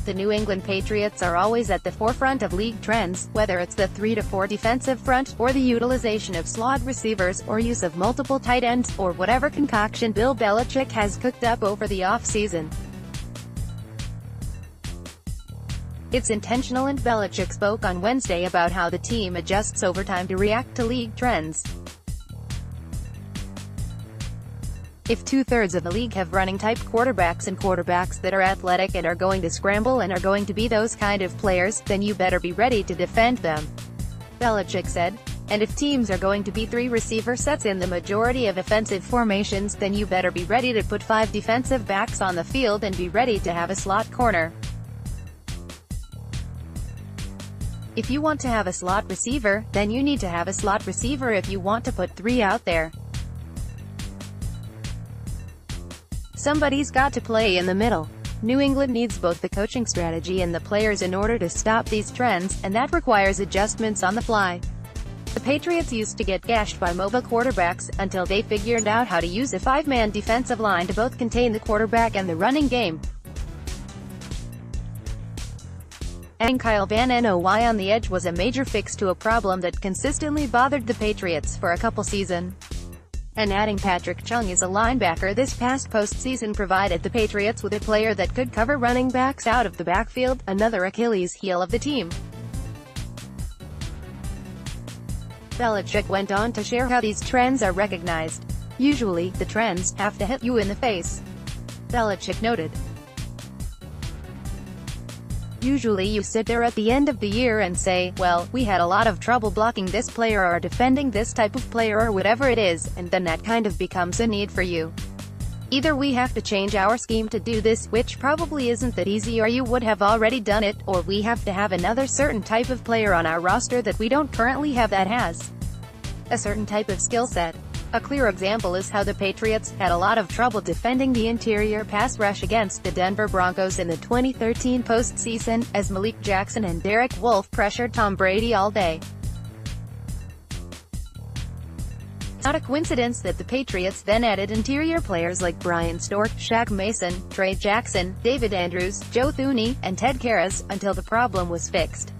The New England Patriots are always at the forefront of league trends, whether it's the 3-4 defensive front, or the utilization of slot receivers, or use of multiple tight ends, or whatever concoction Bill Belichick has cooked up over the offseason. It's intentional, and Belichick spoke on Wednesday about how the team adjusts over time to react to league trends. If 2/3 of the league have running-type quarterbacks and quarterbacks that are athletic and are going to scramble and are going to be those kind of players, then you better be ready to defend them, Belichick said. And if teams are going to be 3 receiver sets in the majority of offensive formations, then you better be ready to put 5 defensive backs on the field and be ready to have a slot corner. If you want to have a slot receiver, then you need to have a slot receiver if you want to put 3 out there. Somebody's got to play in the middle. New England needs both the coaching strategy and the players in order to stop these trends, and that requires adjustments on the fly. The Patriots used to get gashed by mobile quarterbacks, until they figured out how to use a 5-man defensive line to both contain the quarterback and the running game. Adding Kyle Van Noy on the edge was a major fix to a problem that consistently bothered the Patriots for a couple seasons. And adding Patrick Chung as a linebacker this past postseason provided the Patriots with a player that could cover running backs out of the backfield, another Achilles heel of the team. Belichick went on to share how these trends are recognized. Usually, the trends have to hit you in the face, Belichick noted. Usually you sit there at the end of the year and say, well, we had a lot of trouble blocking this player or defending this type of player or whatever it is, and then that kind of becomes a need for you. Either we have to change our scheme to do this, which probably isn't that easy, or you would have already done it, or we have to have another certain type of player on our roster that we don't currently have that has a certain type of skill set. A clear example is how the Patriots had a lot of trouble defending the interior pass rush against the Denver Broncos in the 2013 postseason, as Malik Jackson and Derek Wolfe pressured Tom Brady all day. It's not a coincidence that the Patriots then added interior players like Brian Stork, Shaq Mason, Trey Jackson, David Andrews, Joe Thuney, and Ted Karras, until the problem was fixed.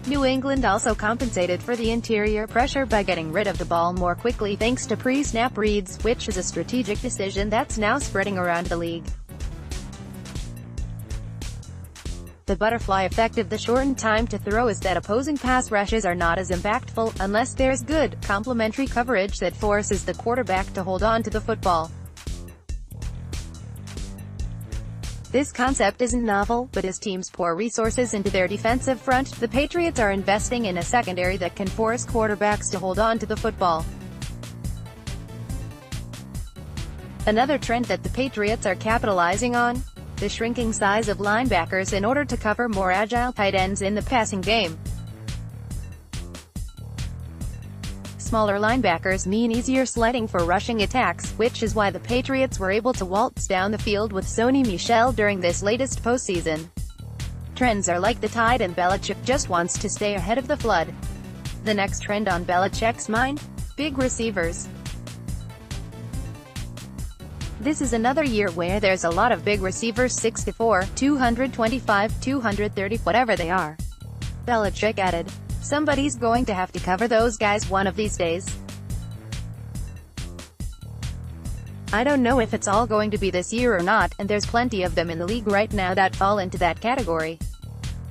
New England also compensated for the interior pressure by getting rid of the ball more quickly thanks to pre-snap reads, which is a strategic decision that's now spreading around the league. The butterfly effect of the shortened time to throw is that opposing pass rushes are not as impactful, unless there's good, complementary coverage that forces the quarterback to hold on to the football. This concept isn't novel, but as teams pour resources into their defensive front, the Patriots are investing in a secondary that can force quarterbacks to hold on to the football. Another trend that the Patriots are capitalizing on? The shrinking size of linebackers in order to cover more agile tight ends in the passing game. Smaller linebackers mean easier sledding for rushing attacks, which is why the Patriots were able to waltz down the field with Sony Michel during this latest postseason. Trends are like the tide, and Belichick just wants to stay ahead of the flood. The next trend on Belichick's mind? Big receivers. This is another year where there's a lot of big receivers, 6'4", 225, 230, whatever they are. Belichick added, somebody's going to have to cover those guys one of these days. I don't know if it's all going to be this year or not, and there's plenty of them in the league right now that fall into that category.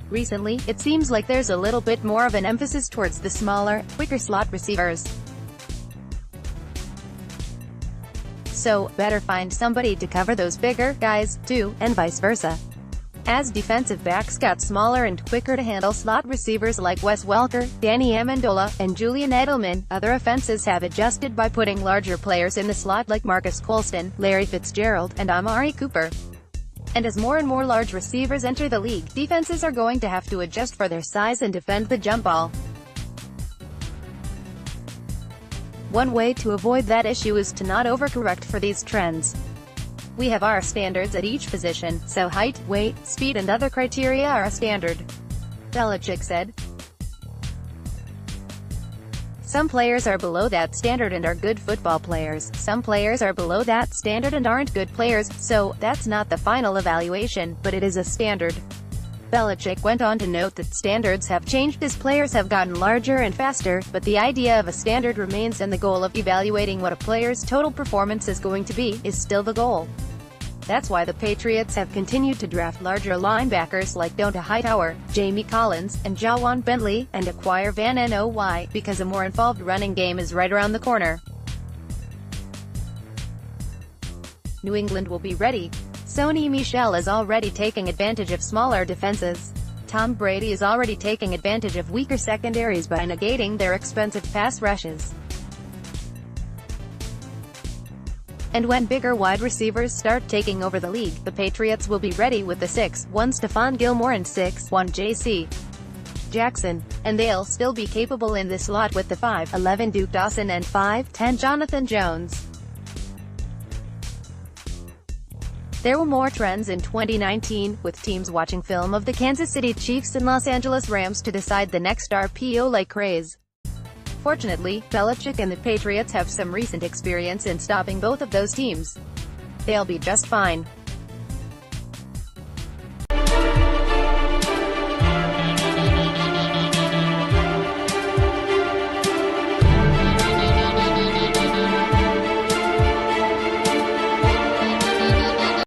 Recently, it seems like there's a little bit more of an emphasis towards the smaller, quicker slot receivers. So, better find somebody to cover those bigger guys, too, and vice versa. As defensive backs got smaller and quicker to handle slot receivers like Wes Welker, Danny Amendola, and Julian Edelman, other offenses have adjusted by putting larger players in the slot like Marcus Colston, Larry Fitzgerald, and Amari Cooper. And as more and more large receivers enter the league, defenses are going to have to adjust for their size and defend the jump ball. One way to avoid that issue is to not overcorrect for these trends. We have our standards at each position, so height, weight, speed and other criteria are a standard, Belichick said. Some players are below that standard and are good football players. Some players are below that standard and aren't good players, so that's not the final evaluation, but it is a standard. Belichick went on to note that standards have changed as players have gotten larger and faster, but the idea of a standard remains, and the goal of evaluating what a player's total performance is going to be is still the goal. That's why the Patriots have continued to draft larger linebackers like Donta Hightower, Jamie Collins, and Jawan Bentley, and acquire Van Noy, because a more involved running game is right around the corner. New England will be ready. Sony Michel is already taking advantage of smaller defenses. Tom Brady is already taking advantage of weaker secondaries by negating their expensive pass rushes. And when bigger wide receivers start taking over the league, the Patriots will be ready with the 6'1" Stephon Gilmore and 6'1" J.C. Jackson. And they'll still be capable in this slot with the 5'11" Duke Dawson and 5'10" Jonathan Jones. There were more trends in 2019, with teams watching film of the Kansas City Chiefs and Los Angeles Rams to decide the next RPO-like craze. Fortunately, Belichick and the Patriots have some recent experience in stopping both of those teams. They'll be just fine.